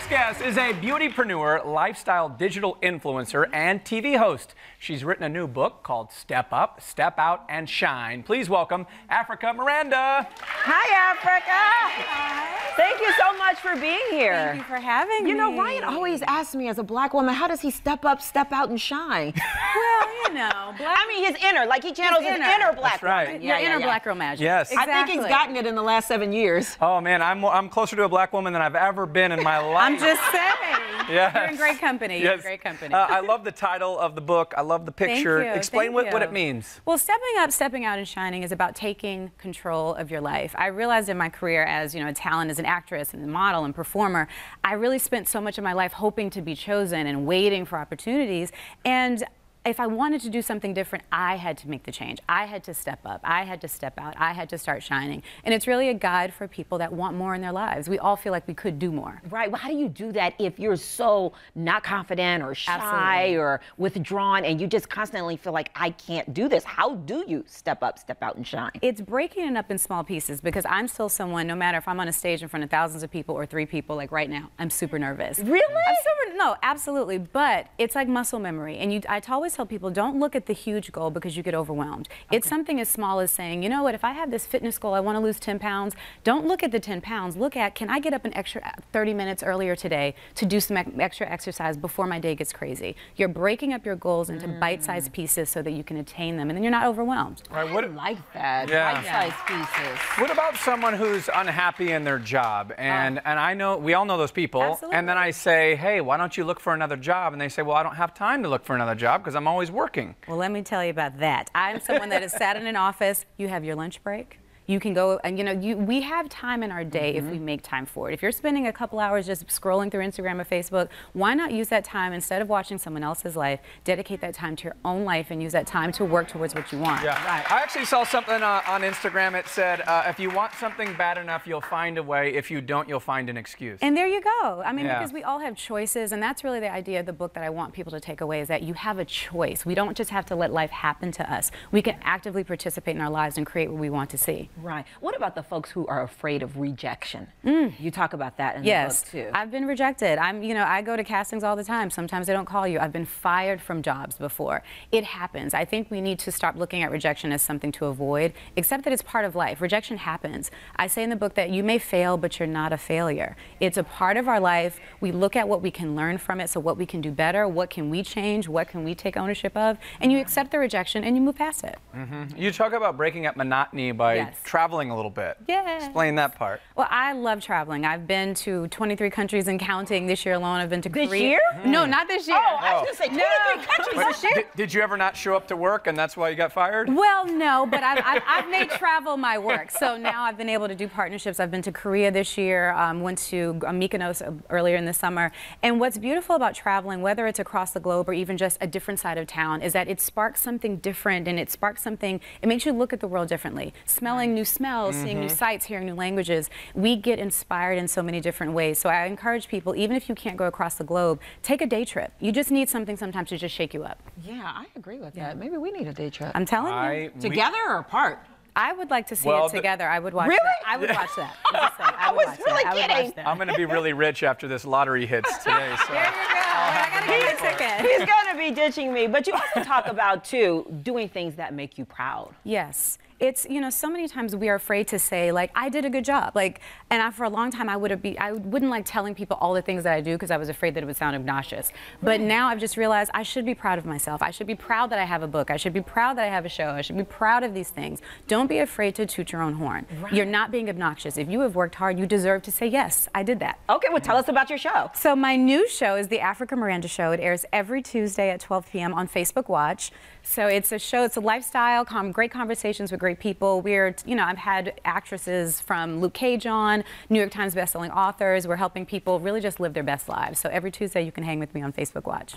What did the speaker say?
next guest is a beautypreneur, lifestyle digital influencer, and TV host. She's written a new book called Step Up, Step Out, and Shine. Please welcome Africa Miranda. Hi, Africa. Hi. Thank you so much for being here. Thank you for having me. You know, Ryan always asks me as a black woman, how does he step up, step out, and shine? Well, you know, I mean, his inner, like he channels his inner black That's right. woman. Your inner black girl magic. Yes. Exactly. I think he's gotten it in the last 7 years. Oh man, I'm closer to a black woman than I've ever been in my life. I'm just saying. Yes. You're in great company. Yes. You're in great company. I love the title of the book. I love the picture. Thank you. Explain Thank what you. it means. Well, stepping up, stepping out, and shining is about taking control of your life. I realized in my career as, a talent as an actress and a model and performer, I really spent so much of my life hoping to be chosen and waiting for opportunities. And if I wanted to do something different, I had to make the change. I had to step up. I had to step out. I had to start shining. And it's really a guide for people that want more in their lives. We all feel like we could do more. Right. Well, how do you do that if you're so not confident or shy Absolutely. or withdrawn and you just constantly feel like, I can't do this? How do you step up, step out, and shine? It's breaking it up in small pieces because I'm still someone, no matter if I'm on a stage in front of thousands of people or 3 people, like right now, I'm super nervous. Really? No, absolutely. But it's like muscle memory. And I always tell people, don't look at the huge goal because you get overwhelmed. Okay. It's something as small as saying, you know what, if I have this fitness goal, I want to lose 10 pounds, don't look at the 10 pounds. Look at, can I get up an extra 30 minutes earlier today to do some extra exercise before my day gets crazy? You're breaking up your goals into bite-sized pieces so that you can attain them, and then you're not overwhelmed. Right, I like that. Yeah. Bite-sized pieces. What about someone who's unhappy in their job? And I know, we all know those people. Absolutely. And then I say, hey, why don't you look for another job? And they say, well, I don't have time to look for another job because I'm always working. Well, let me tell you about that. I'm someone that has sat in an office. You have your lunch break. You can go, and we have time in our day if we make time for it. If you're spending a couple hours just scrolling through Instagram or Facebook, why not use that time instead of watching someone else's life, dedicate that time to your own life and use that time to work towards what you want. Yeah. Right. I actually saw something on Instagram. It said, if you want something bad enough, you'll find a way. If you don't, you'll find an excuse. And there you go. I mean, Yeah. because we all have choices, and that's really the idea of the book that I want people to take away is that you have a choice. We don't just have to let life happen to us. We can actively participate in our lives and create what we want to see. Right. What about the folks who are afraid of rejection? You talk about that in the book too. I've been rejected. I go to castings all the time. Sometimes they don't call you. I've been fired from jobs before. It happens. I think we need to stop looking at rejection as something to avoid, except that it's part of life. Rejection happens. I say in the book that you may fail, but you're not a failure. It's a part of our life. We look at what we can learn from it, so what we can do better, what can we change, what can we take ownership of, and you accept the rejection and you move past it. You talk about breaking up monotony by traveling a little bit. Yeah. Explain that part. Well, I love traveling. I've been to 23 countries and counting. This year alone, I've been to Korea. This year? No, not this year. Oh, I was going to say 23 countries this year. Did you ever not show up to work and that's why you got fired? Well, no, but I've made travel my work. So now I've been able to do partnerships. I've been to Korea this year, went to Mykonos earlier in the summer. And what's beautiful about traveling, whether it's across the globe or even just a different side of town, is that it sparks something different and it sparks something, it makes you look at the world differently. Smelling new smells, seeing new sights, hearing new languages. We get inspired in so many different ways. So I encourage people, even if you can't go across the globe, take a day trip. You just need something sometimes to just shake you up. Yeah, I agree with that. Maybe we need a day trip. I'm telling you. Together or apart? I would like to see it together. I would watch really? that. I would watch that. I was really kidding. I'm going to be really rich after this lottery hits today. So. There you go. I got to get you a ticket. He's going to be ditching me. But you also talk about, too, doing things that make you proud. Yes. It's, so many times we are afraid to say, like, I did a good job. Like, and for a long time, I wouldn't like telling people all the things that I do because I was afraid that it would sound obnoxious. But now I've just realized I should be proud of myself. I should be proud that I have a book. I should be proud that I have a show. I should be proud of these things. Don't be afraid to toot your own horn. Right. You're not being obnoxious. If you have worked hard, you deserve to say, yes, I did that. Okay, well, tell us about your show. So my new show is the Africa Miranda Show. It airs every Tuesday at 12 p.m. on Facebook Watch. So it's a show, it's a lifestyle, great conversations with great people. I've had actresses from Luke Cage on, New York Times bestselling authors. We're helping people really just live their best lives. So every Tuesday you can hang with me on Facebook Watch.